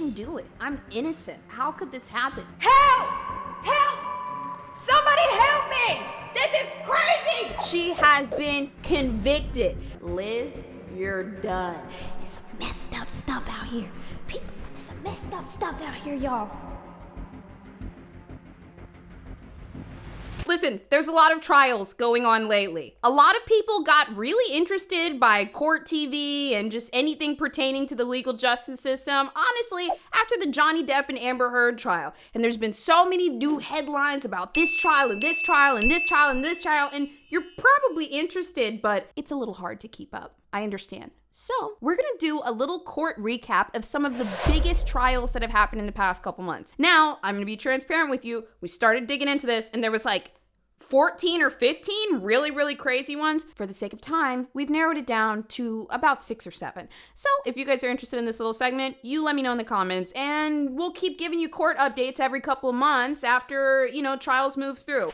didn't do it. I'm innocent. How could this happen? Help! Help! Somebody help me! This is crazy! She has been convicted. Liz, you're done. It's some messed up stuff out here. People, it's some messed up stuff out here, y'all. Listen, there's a lot of trials going on lately. A lot of people got really interested by court TV and just anything pertaining to the legal justice system, honestly, after the Johnny Depp and Amber Heard trial. And there's been so many new headlines about this trial and this trial and this trial and this trial, and you're probably interested, but it's a little hard to keep up. I understand. So we're gonna do a little court recap of some of the biggest trials that have happened in the past couple months. Now, I'm gonna be transparent with you. We started digging into this and there was like 14 or 15 really crazy ones. For the sake of time, we've narrowed it down to about 6 or 7. So if you guys are interested in this little segment, you let me know in the comments and we'll keep giving you court updates every couple of months after, trials move through.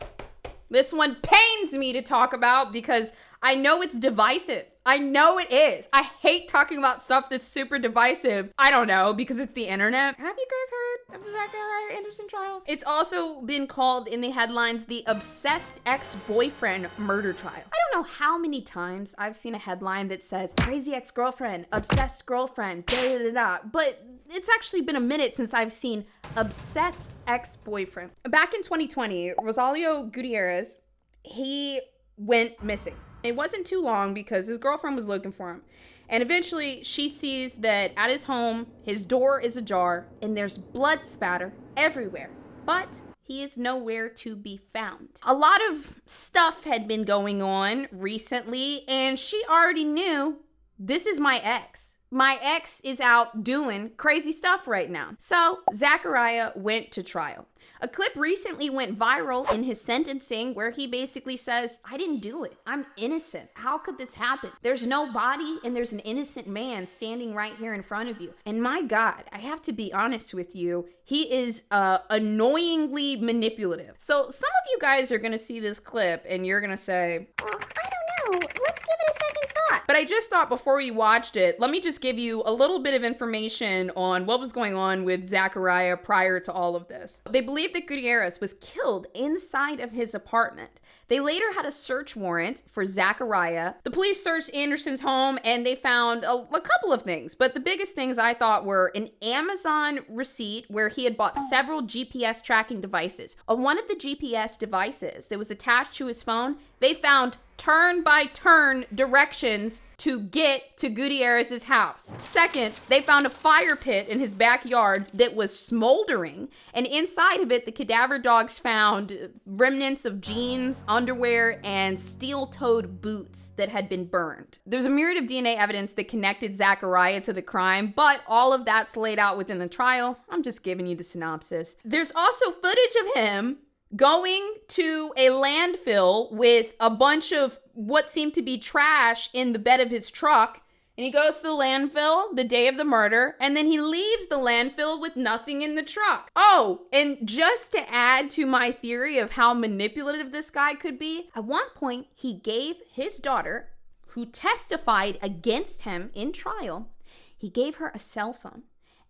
This one pains me to talk about because I know it's divisive. I know it is. I hate talking about stuff that's super divisive. I don't know, because it's the internet. Have you guys heard of the Zariah Anderson trial? It's also been called in the headlines the obsessed ex-boyfriend murder trial. I don't know how many times I've seen a headline that says crazy ex-girlfriend, obsessed girlfriend, but it's actually been a minute since I've seen obsessed ex-boyfriend. Back in 2020, Rosalio Gutierrez, he went missing. It wasn't too long because his girlfriend was looking for him. And eventually she sees that at his home, his door is ajar and there's blood spatter everywhere. But he is nowhere to be found. A lot of stuff had been going on recently and she already knew this is my ex. My ex is out doing crazy stuff right now. So Zariah went to trial. A clip recently went viral in his sentencing where he basically says, I didn't do it. I'm innocent. How could this happen? There's no body and there's an innocent man standing right here in front of you. And my God, I have to be honest with you, he is annoyingly manipulative. So some of you guys are gonna see this clip and you're gonna say, I don't know, let's give it a second thought. But I just thought before we watched it, let me just give you a little bit of information on what was going on with Zariah prior to all of this. They believe that Gutierrez was killed inside of his apartment. They later had a search warrant for Zariah. The police searched Anderson's home and they found a couple of things, but the biggest things I thought were an Amazon receipt where he had bought several GPS tracking devices. On one of the GPS devices that was attached to his phone, they found turn-by-turn directions to get to Gutierrez's house. Second, they found a fire pit in his backyard that was smoldering, and inside of it, the cadaver dogs found remnants of jeans, underwear, and steel-toed boots that had been burned. There's a myriad of DNA evidence that connected Zariah to the crime, but all of that's laid out within the trial. I'm just giving you the synopsis. There's also footage of him going to a landfill with a bunch of what seemed to be trash in the bed of his truck. And he goes to the landfill the day of the murder, and then he leaves the landfill with nothing in the truck. Oh, and just to add to my theory of how manipulative this guy could be, at one point he gave his daughter, who testified against him in trial, he gave her a cell phone.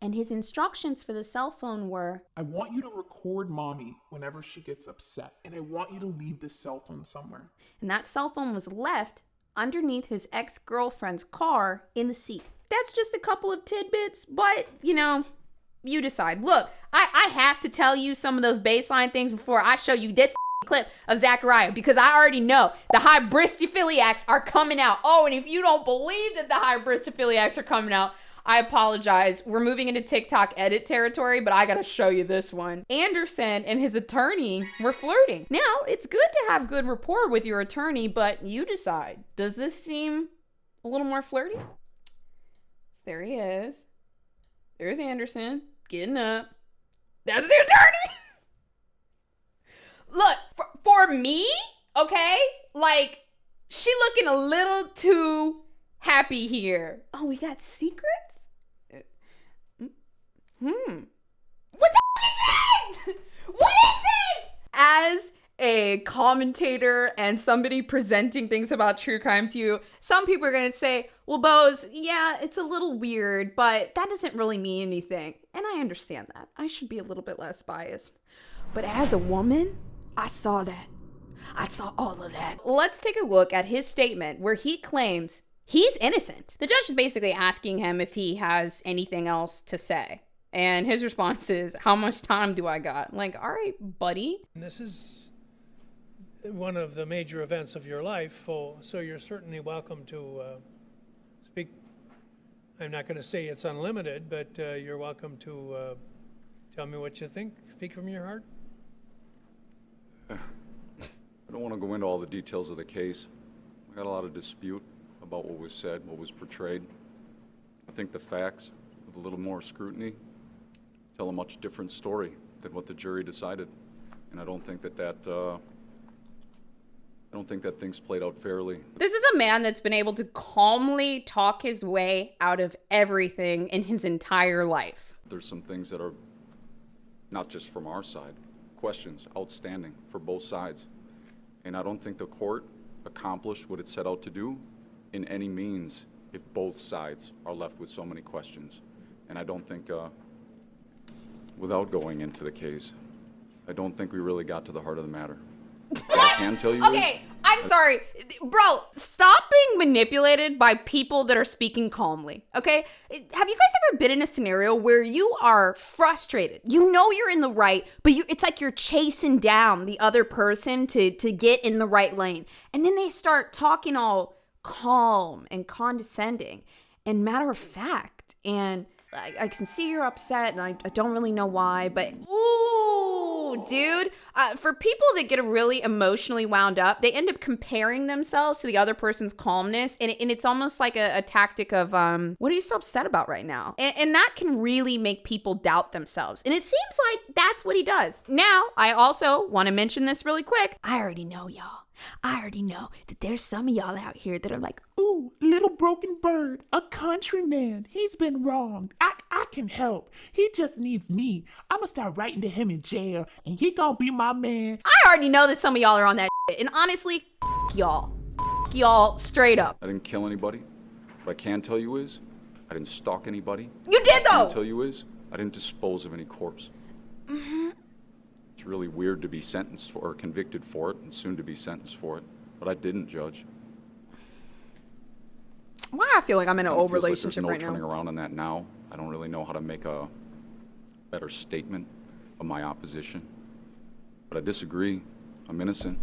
And his instructions for the cell phone were, I want you to record mommy whenever she gets upset, and I want you to leave this cell phone somewhere. And that cell phone was left underneath his ex-girlfriend's car in the seat. That's just a couple of tidbits, but, you decide. Look, I have to tell you some of those baseline things before I show you this clip of Zariah, because I already know the hybristophiliacs are coming out. Oh, and if you don't believe that the hybristophiliacs are coming out, I apologize. We're moving into TikTok edit territory, but I gotta show you this one. Anderson and his attorney were flirting. Now, it's good to have good rapport with your attorney, but you decide. Does this seem a little more flirty? So there he is. There's Anderson getting up. That's the attorney. Look, for me, okay, she looking a little too happy here. Oh, we got secrets? What the f is this? What is this? As a commentator and somebody presenting things about true crime to you, some people are going to say, well, Boz, yeah, it's a little weird, but that doesn't really mean anything. And I understand that. I should be a little bit less biased. But as a woman, I saw that. I saw all of that. Let's take a look at his statement where he claims he's innocent. The judge is basically asking him if he has anything else to say. And his response is, how much time do I got? Like, all right, buddy. This is one of the major events of your life, so you're certainly welcome to speak. I'm not going to say it's unlimited, but you're welcome to tell me what you think. Speak from your heart. I don't want to go into all the details of the case. We got a lot of dispute about what was said, what was portrayed. I think the facts, with a little more scrutiny, tell a much different story than what the jury decided. And I don't think that things played out fairly. This is a man that's been able to calmly talk his way out of everything in his entire life. There's some things that are not just from our side, questions outstanding for both sides. And I don't think the court accomplished what it set out to do in any means if both sides are left with so many questions. And I don't think, without going into the case, I don't think we really got to the heart of the matter. What I can tell you Okay, I'm sorry. Bro, stop being manipulated by people that are speaking calmly, okay? Have you guys ever been in a scenario where you are frustrated? You know you're in the right, but it's like you're chasing down the other person to get in the right lane. And then they start talking all calm and condescending and matter of fact. And I can see you're upset, and I don't really know why, but ooh, dude. For people that get really emotionally wound up, they end up comparing themselves to the other person's calmness, and it's almost like a tactic of, what are you so upset about right now? And that can really make people doubt themselves, and it seems like that's what he does. Now, I also want to mention this really quick. I already know, y'all. I already know that there's some of y'all out here that are like, Ooh, little broken bird, a countryman. He's been wronged. I can help. He just needs me. I'ma start writing to him in jail, and he gonna be my man. I already know that some of y'all are on that shit. And honestly, y'all. Y'all, straight up. I didn't kill anybody. What I can tell you is, I didn't stalk anybody. You did, What I though! can tell you is, I didn't dispose of any corpse. Mm-hmm. It's really weird to be sentenced for or convicted for it and soon to be sentenced for it, but I didn't, Judge. Why I feel like I'm in an old relationship like there's no right turning now. around on that now. I don't really know how to make a better statement of my opposition. But I disagree. I'm innocent.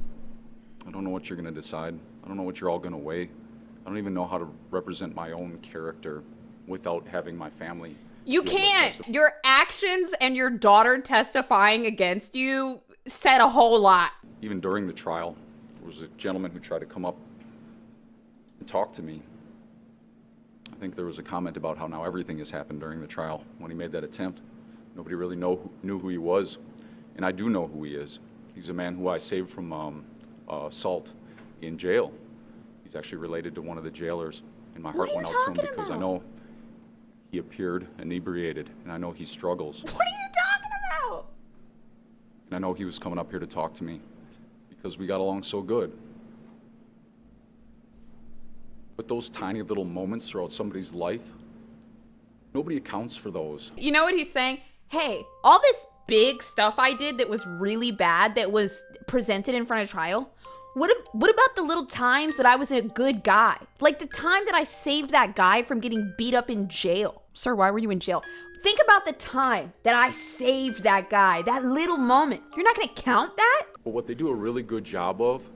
I don't know what you're going to decide. I don't know what you're all going to weigh. I don't even know how to represent my own character without having my family. You can't. Your actions and your daughter testifying against you said a whole lot. Even during the trial, there was a gentleman who tried to come up and talk to me. I think there was a comment about how now everything has happened during the trial. When he made that attempt, nobody really knew who he was. And I do know who he is. He's a man who I saved from assault in jail. He's actually related to one of the jailers. And my heart went out to him because I know he appeared inebriated, and I know he struggles. What are you talking about? And I know he was coming up here to talk to me because we got along so good. But those tiny little moments throughout somebody's life, nobody accounts for those. You know what he's saying? Hey, all this big stuff I did that was really bad, that was presented in front of trial, what about the little times that I was a good guy? Like the time that I saved that guy from getting beat up in jail. Sir, why were you in jail? Think about the time that I saved that guy, that little moment. You're not gonna count that? But what they do a really good job of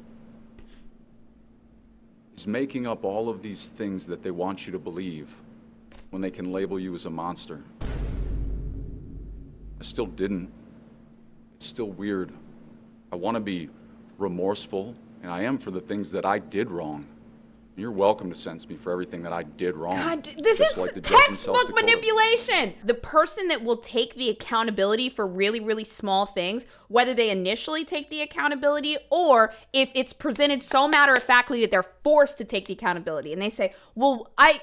is making up all of these things that they want you to believe when they can label you as a monster. I still didn't. It's still weird. I want to be remorseful, and I am for the things that I did wrong. You're welcome to sentence me for everything that I did wrong. God, this is like the judge in South textbook Dakota. manipulation. The person that will take the accountability for really, really small things, whether they initially take the accountability or if it's presented so matter-of-factly that they're forced to take the accountability. And they say, well, I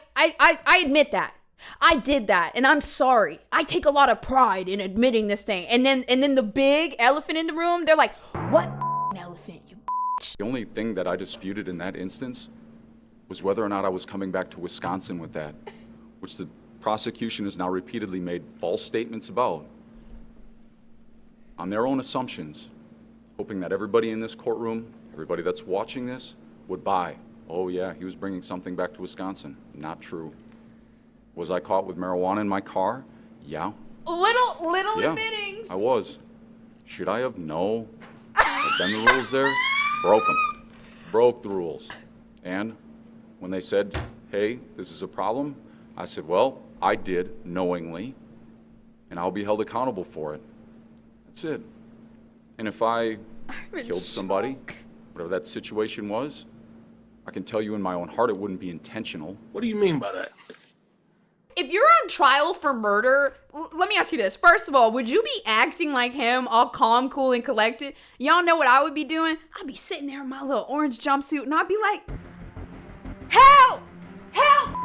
admit that. I did that, and I'm sorry. I take a lot of pride in admitting this thing. And then the big elephant in the room, they're like, what elephant? You The only thing that I disputed in that instance was whether or not I was coming back to Wisconsin with that, which the prosecution has now repeatedly made false statements about on their own assumptions, hoping that everybody in this courtroom, everybody that's watching this, would buy, oh yeah, he was bringing something back to Wisconsin. Not true. Was I caught with marijuana in my car? Yeah. Little Yeah, admittings. I was. Should I have? No. I've been the rules there. Broke them. Broke the rules. And when they said, hey, this is a problem, I said, well, I did knowingly, and I'll be held accountable for it. That's it. And if I killed somebody, whatever that situation was, I can tell you in my own heart it wouldn't be intentional. What do you mean by that? If you're on trial for murder, let me ask you this. First of all, would you be acting like him, all calm, cool, and collected? Y'all know what I would be doing? I'd be sitting there in my little orange jumpsuit, and I'd be like, help! Help!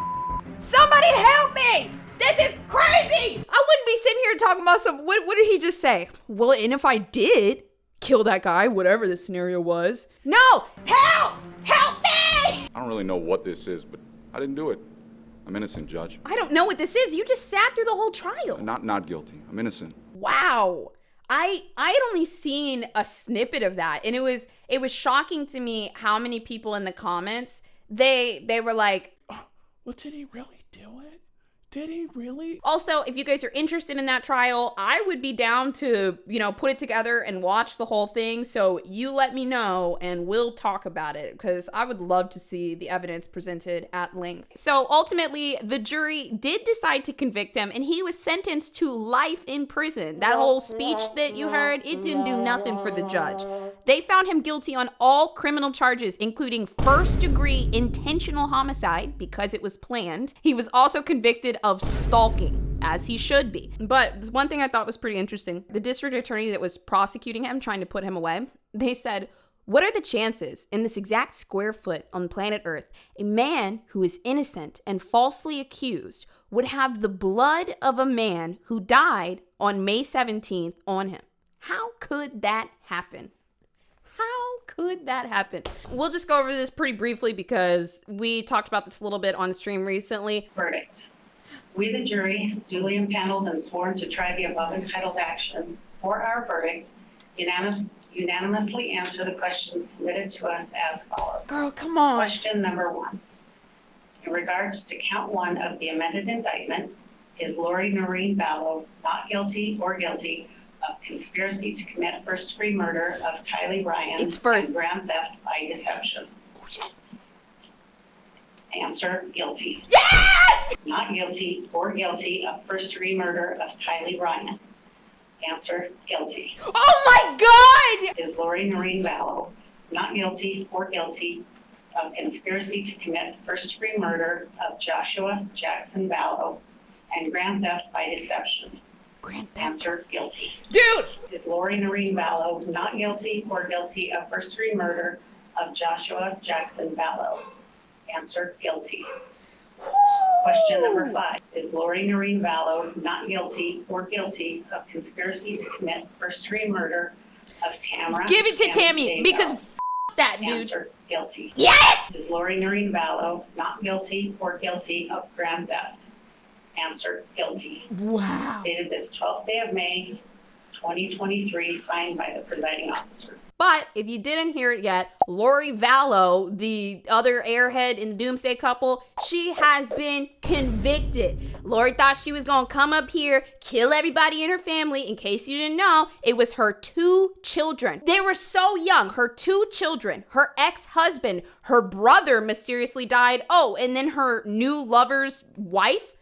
Somebody help me! This is crazy! I wouldn't be sitting here talking about what did he just say? Well, and if I did kill that guy, whatever the scenario was, no! Help! Help me! I don't really know what this is, but I didn't do it. I'm innocent, Judge. I don't know what this is. You just sat through the whole trial. Not guilty. I'm innocent. Wow. I had only seen a snippet of that, and it was shocking to me how many people in the comments they were like, Well, did he really do it? Did he really? Also, if you guys are interested in that trial, I would be down to, put it together and watch the whole thing. So you let me know and we'll talk about it, because I would love to see the evidence presented at length. So ultimately, the jury did decide to convict him, and he was sentenced to life in prison. That whole speech that you heard, it didn't do nothing for the judge. They found him guilty on all criminal charges, including first-degree intentional homicide, because it was planned. He was also convicted of stalking, as he should be. But one thing I thought was pretty interesting, the district attorney that was prosecuting him, trying to put him away, they said, what are the chances in this exact square foot on planet Earth, a man who is innocent and falsely accused would have the blood of a man who died on May 17th on him? How could that happen? How could that happen? We'll just go over this pretty briefly because we talked about this a little bit on the stream recently. Verdict. We, the jury, duly impaneled and sworn to try the above entitled action for our verdict, unanimously answer the questions submitted to us as follows. Girl, come on. Question number 1. In regards to count 1 of the amended indictment, is Lori Noreen Vallow not guilty or guilty of conspiracy to commit first-degree murder of Tylee Bryan It's first. and grand theft by deception? Oh, shit. Answer, guilty. Yes! Not guilty or guilty of first-degree murder of Tylee Bryan. Answer, guilty. Oh my God! Is Lori Noreen Vallow not guilty or guilty of conspiracy to commit first-degree murder of Joshua Jackson Vallow and grand theft by deception? Grand theft. Answer, guilty. Dude! Is Lori Noreen Vallow not guilty or guilty of first-degree murder of Joshua Jackson Vallow? Answer, guilty. Question number 5. Is Lori Noreen Vallow not guilty or guilty of conspiracy to commit first-degree murder of Tamara? Give it to and Tammy, Daybell? because that dude. Answer, guilty. Yes! Is Lori Noreen Vallow not guilty or guilty of grand theft? Answer, guilty. Wow. Dated this 12th day of May, 2023, signed by the presiding officer. But if you didn't hear it yet, Lori Vallow, the other airhead in the Doomsday Couple, she has been convicted. Lori thought she was gonna come up here, kill everybody in her family. In case you didn't know, it was her 2 children. They were so young, her 2 children, her ex-husband, her brother mysteriously died. Oh, and then her new lover's wife.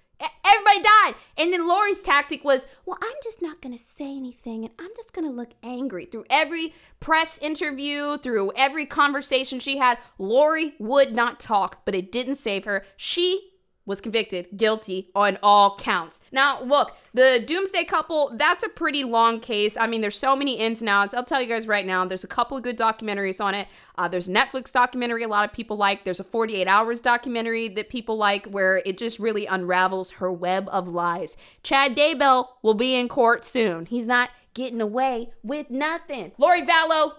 Everybody died. And then Lori's tactic was, well, I'm just not going to say anything, and I'm just going to look angry. Through every press interview, through every conversation she had, Lori would not talk, but it didn't save her. She was convicted guilty on all counts. Now, look, the Doomsday Couple, that's a pretty long case. I mean, there's so many ins and outs. I'll tell you guys right now, there's a couple of good documentaries on it. There's a Netflix documentary a lot of people like. There's a 48 Hours documentary that people like, where it just really unravels her web of lies. Chad Daybell will be in court soon. He's not getting away with nothing. Lori Vallow,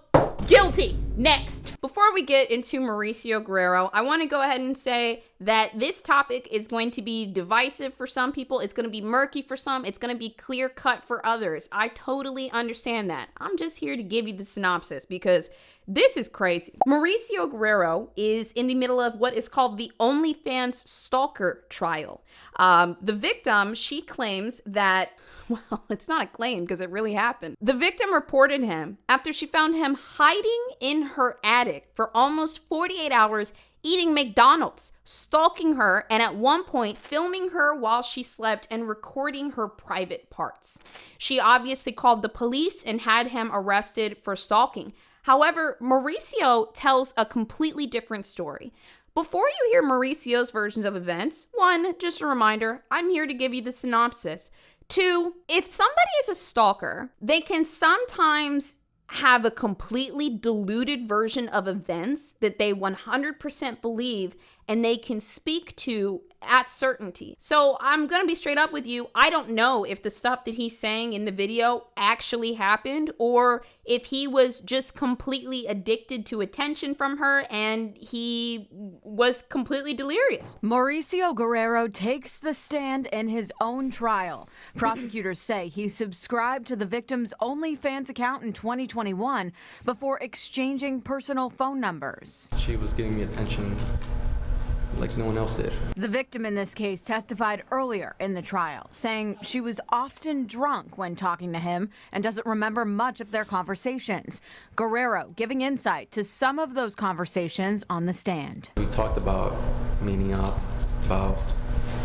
guilty. Next, before we get into Mauricio Guerrero, I want to go ahead and say that this topic is going to be divisive for some people. It's going to be murky for some. It's going to be clear cut for others. I totally understand that. I'm just here to give you the synopsis because this is crazy. Mauricio Guerrero is in the middle of what is called the OnlyFans stalker trial. The victim, she claims that, well, it's not a claim because it really happened. The victim reported him after she found him hiding in her attic for almost 48 hours, eating McDonald's, stalking her, and at one point filming her while she slept and recording her private parts. She obviously called the police and had him arrested for stalking. However, Mauricio tells a completely different story. Before you hear Mauricio's versions of events, 1, just a reminder, I'm here to give you the synopsis. 2, if somebody is a stalker, they can sometimes have a completely diluted version of events that they 100% believe and they can speak to at certainty. So I'm gonna be straight up with you. I don't know if the stuff that he's saying in the video actually happened or if he was just completely addicted to attention from her and he was completely delirious. Mauricio Guerrero takes the stand in his own trial. Prosecutors say he subscribed to the victim's OnlyFans account in 2021 before exchanging personal phone numbers. She was giving me attention like no one else did. The victim in this case testified earlier in the trial, saying she was often drunk when talking to him and doesn't remember much of their conversations. Guerrero giving insight to some of those conversations on the stand. We talked about meeting up, about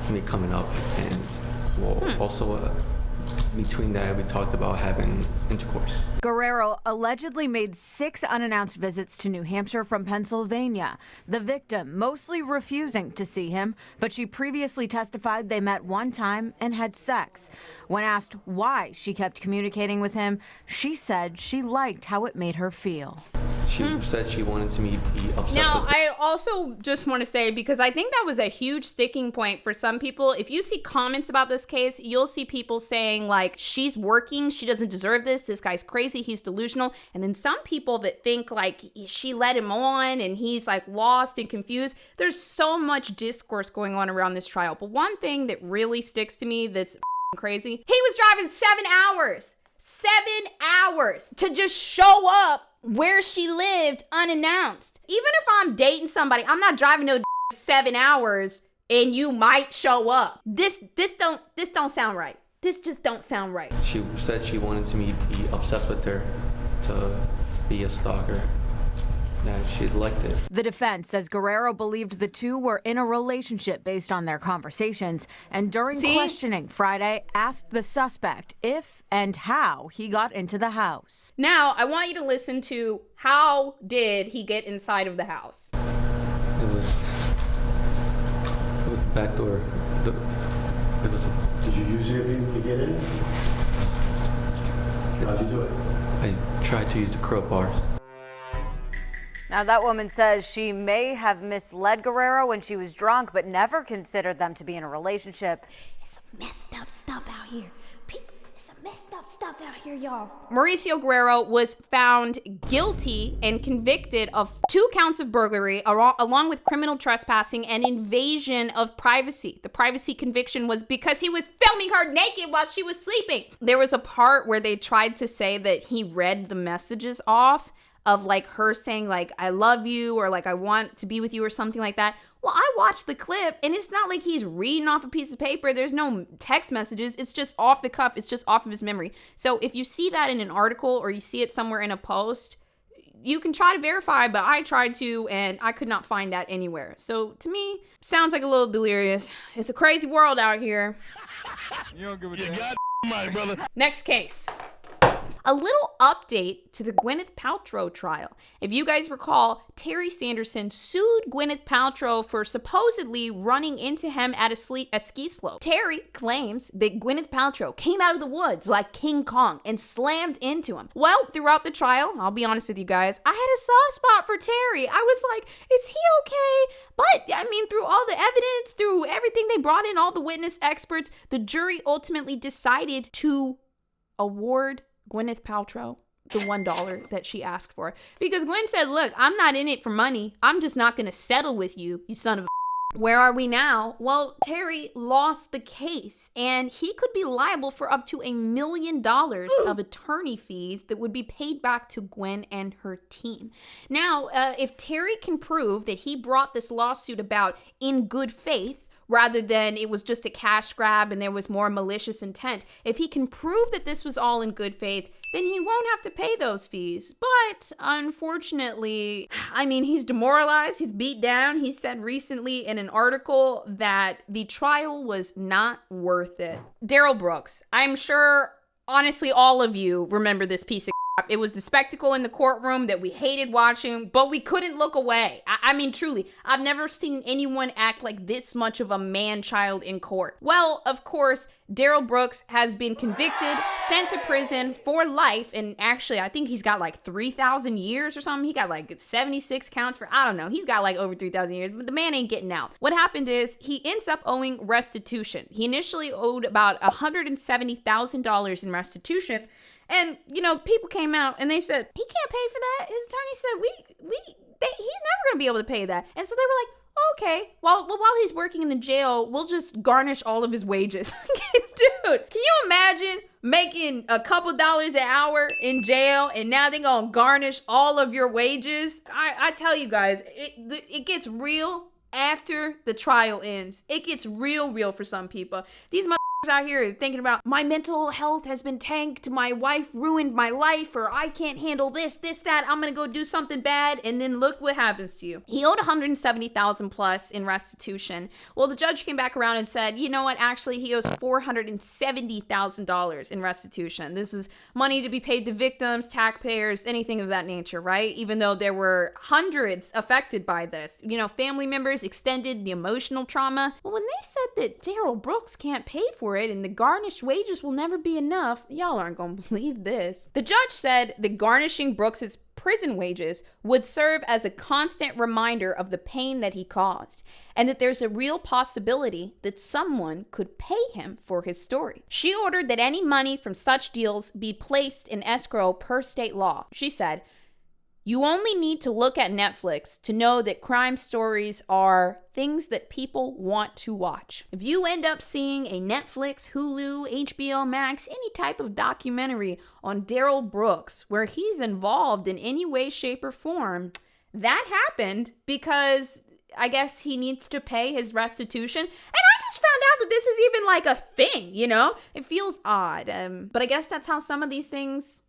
me coming up, and also between that we talked about having intercourse. Guerrero allegedly made 6 unannounced visits to New Hampshire from Pennsylvania. The victim mostly refusing to see him, but she previously testified they met one time and had sex. When asked why she kept communicating with him, she said she liked how it made her feel. She said she wanted to be obsessed Now, with I also just want to say, because I think that was a huge sticking point for some people, if you see comments about this case, you'll see people saying, like, she's working, she doesn't deserve this guy's crazy, he's delusional. And then some people that think, like, she led him on and he's, like, lost and confused. There's so much discourse going on around this trial. But one thing that really sticks to me that's crazy, he was driving 7 hours to just show up where she lived unannounced. Even if I'm dating somebody, I'm not driving no 7 hours and you might show up. This don't sound right. This just don't sound right. She said she wanted to be obsessed with her, to be a stalker. That she liked it. The defense says Guerrero believed the two were in a relationship based on their conversations, and during questioning Friday, asked the suspect if and how he got into the house. Now, I want you to listen to how did he get inside of the house. It was the back door. Did you use anything to get in? How'd you do it? I tried to use the crowbars. Now, that woman says she may have misled Guerrero when she was drunk, but never considered them to be in a relationship. It's some messed up stuff out here. It's some messed up stuff out here, y'all. Mauricio Guerrero was found guilty and convicted of 2 counts of burglary, along with criminal trespassing and invasion of privacy. The privacy conviction was because he was filming her naked while she was sleeping. There was a part where they tried to say that he read the messages off of, like, her saying, like, I love you, or like, I want to be with you, or something like that. Well, I watched the clip and it's not like he's reading off a piece of paper. There's no text messages. It's just off the cuff. It's just off of his memory. So if you see that in an article or you see it somewhere in a post, you can try to verify, but I tried to and I could not find that anywhere. So to me, sounds like a little delirious. It's a crazy world out here. You don't give a damn. Right, brother. Next case. A little update to the Gwyneth Paltrow trial. If you guys recall, Terry Sanderson sued Gwyneth Paltrow for supposedly running into him at a ski slope. Terry claims that Gwyneth Paltrow came out of the woods like King Kong and slammed into him. Well, throughout the trial, I'll be honest with you guys, I had a soft spot for Terry. I was like, is he okay? But, I mean, through all the evidence, through everything they brought in, all the witness experts, the jury ultimately decided to award Gwyneth Paltrow the $1 that she asked for. Because Gwen said, look, I'm not in it for money. I'm just not going to settle with you, you son of a. Where are we now? Well, Terry lost the case, and he could be liable for up to $1 million of attorney fees that would be paid back to Gwen and her team. Now, if Terry can prove that he brought this lawsuit about in good faith, rather than it was just a cash grab and there was more malicious intent, if he can prove that this was all in good faith, then he won't have to pay those fees. But unfortunately, I mean, he's demoralized, he's beat down. He said recently in an article that the trial was not worth it. Darrell Brooks, I'm sure, honestly, all of you remember this piece of crap. It was the spectacle in the courtroom that we hated watching, but we couldn't look away. I mean, truly, I've never seen anyone act like this much of a man-child in court. Well, of course, Darrell Brooks has been convicted, sent to prison for life, and actually, I think he's got like 3,000 years or something. He got like 76 counts for, I don't know, he's got like over 3,000 years, but the man ain't getting out. What happened is he ends up owing restitution. He initially owed about $170,000 in restitution, and, you know, people came out and they said, he can't pay for that. His attorney said, he's never going to be able to pay that. And so they were like, okay, well, while he's working in the jail, we'll just garnish all of his wages. Dude, can you imagine making a couple dollars an hour in jail and now they're gonna garnish all of your wages? I tell you guys, it gets real after the trial ends. It gets real for some people. These out here thinking about, my mental health has been tanked, my wife ruined my life, or I can't handle this, that, I'm gonna go do something bad, and then look what happens to you. He owed $170,000 plus in restitution. Well, the judge came back around and said, you know what, actually he owes $470,000 in restitution. This is money to be paid to victims, taxpayers, anything of that nature, right? Even though there were hundreds affected by this. You know, family members extended the emotional trauma. Well, when they said that Darrell Brooks can't pay for it and the garnished wages will never be enough, y'all aren't gonna believe this. The judge said that garnishing Brooks's prison wages would serve as a constant reminder of the pain that he caused, and that there's a real possibility that someone could pay him for his story. She ordered that any money from such deals be placed in escrow per state law. She said, you only need to look at Netflix to know that crime stories are things that people want to watch. If you end up seeing a Netflix, Hulu, HBO Max, any type of documentary on Darrell Brooks where he's involved in any way, shape, or form, that happened because I guess he needs to pay his restitution. And I just found out that this is even like a thing, you know? It feels odd. But I guess that's how some of these things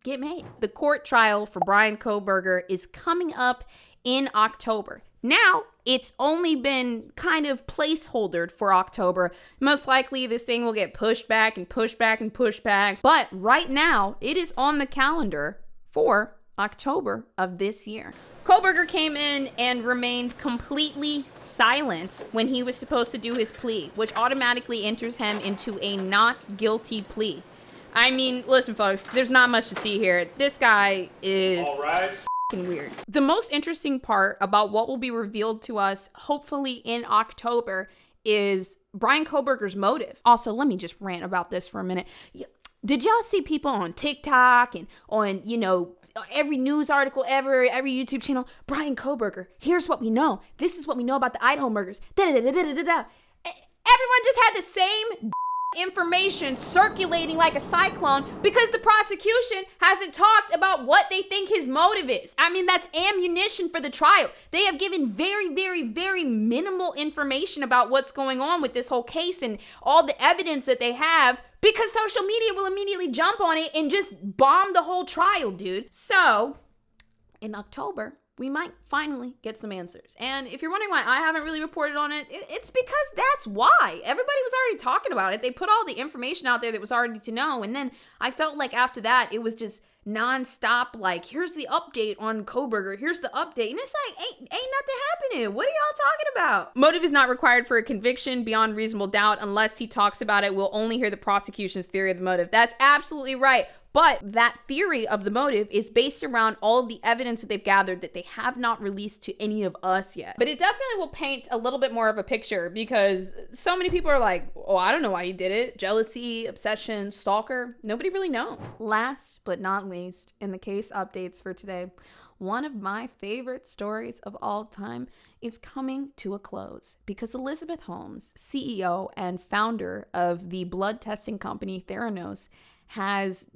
get made. The court trial for Bryan Kohberger is coming up in October. Now, it's only been kind of placeholdered for October. Most likely this thing will get pushed back and pushed back and pushed back. But right now, it is on the calendar for October of this year. Kohberger came in and remained completely silent when he was supposed to do his plea, which automatically enters him into a not guilty plea. I mean, listen, folks, there's not much to see here. This guy is f***ing weird. The most interesting part about what will be revealed to us, hopefully in October, is Bryan Kohberger's motive. Also, let me just rant about this for a minute. Did y'all see people on TikTok and on, you know, every news article ever, every YouTube channel? Bryan Kohberger, here's what we know. This is what we know about the Idaho murders. Everyone just had the same information circulating like a cyclone because the prosecution hasn't talked about what they think his motive is. I mean, that's ammunition for the trial. They have given very, very, very minimal information about what's going on with this whole case and all the evidence that they have, because social media will immediately jump on it and just bomb the whole trial, dude. So, in October, we might finally get some answers. And if you're wondering why I haven't really reported on it, it's because that's why. Everybody was already talking about it. They put all the information out there that was already to know. And then I felt like after that, it was just nonstop, like, here's the update on Kohberger, here's the update. And it's like, ain't nothing happening. What are y'all talking about? Motive is not required for a conviction beyond reasonable doubt unless he talks about it. We'll only hear the prosecution's theory of the motive. That's absolutely right. But that theory of the motive is based around all of the evidence that they've gathered that they have not released to any of us yet. But it definitely will paint a little bit more of a picture because so many people are like, oh, I don't know why he did it. Jealousy, obsession, stalker. Nobody really knows. Last but not least, least, in the case updates for today, one of my favorite stories of all time is coming to a close because Elizabeth Holmes, CEO and founder of the blood testing company Theranos, has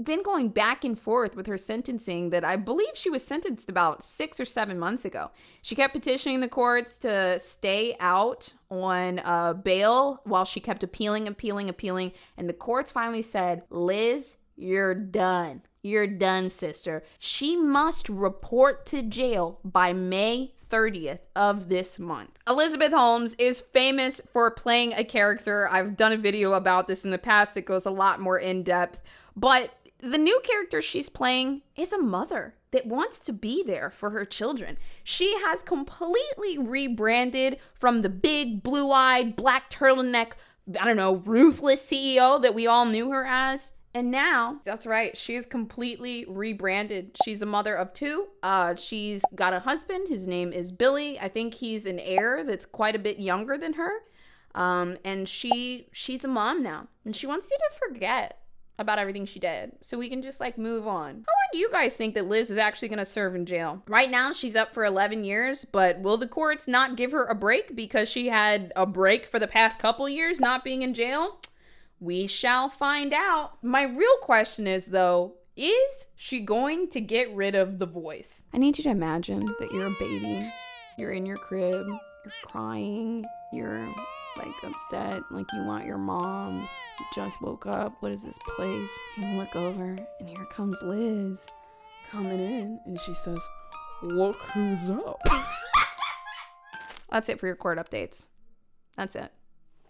been going back and forth with her sentencing that I believe she was sentenced about 6 or 7 months ago. She kept petitioning the courts to stay out on bail while she kept appealing, and the courts finally said, Liz, you're done. You're done, sister. She must report to jail by May 30th of this month. Elizabeth Holmes is famous for playing a character. I've done a video about this in the past that goes a lot more in depth, but the new character she's playing is a mother that wants to be there for her children. She has completely rebranded from the big blue-eyed black turtleneck, ruthless CEO that we all knew her as. And now, that's right, she is completely rebranded. She's a mother of 2. She's got a husband. His name is Billy. I think he's an heir that's quite a bit younger than her. And she's a mom now. And she wants you to forget about everything she did so we can just move on. How long do you guys think that Liz is actually going to serve in jail? Right now, she's up for 11 years, but will the courts not give her a break because she had a break for the past couple years not being in jail? We shall find out. My real question is, though, is she going to get rid of the voice? I need you to imagine that you're a baby. You're in your crib. You're crying. You're, upset. You want your mom. You just woke up. What is this place? You look over, and here comes Liz coming in, and she says, "Look who's up." That's it for your court updates. That's it.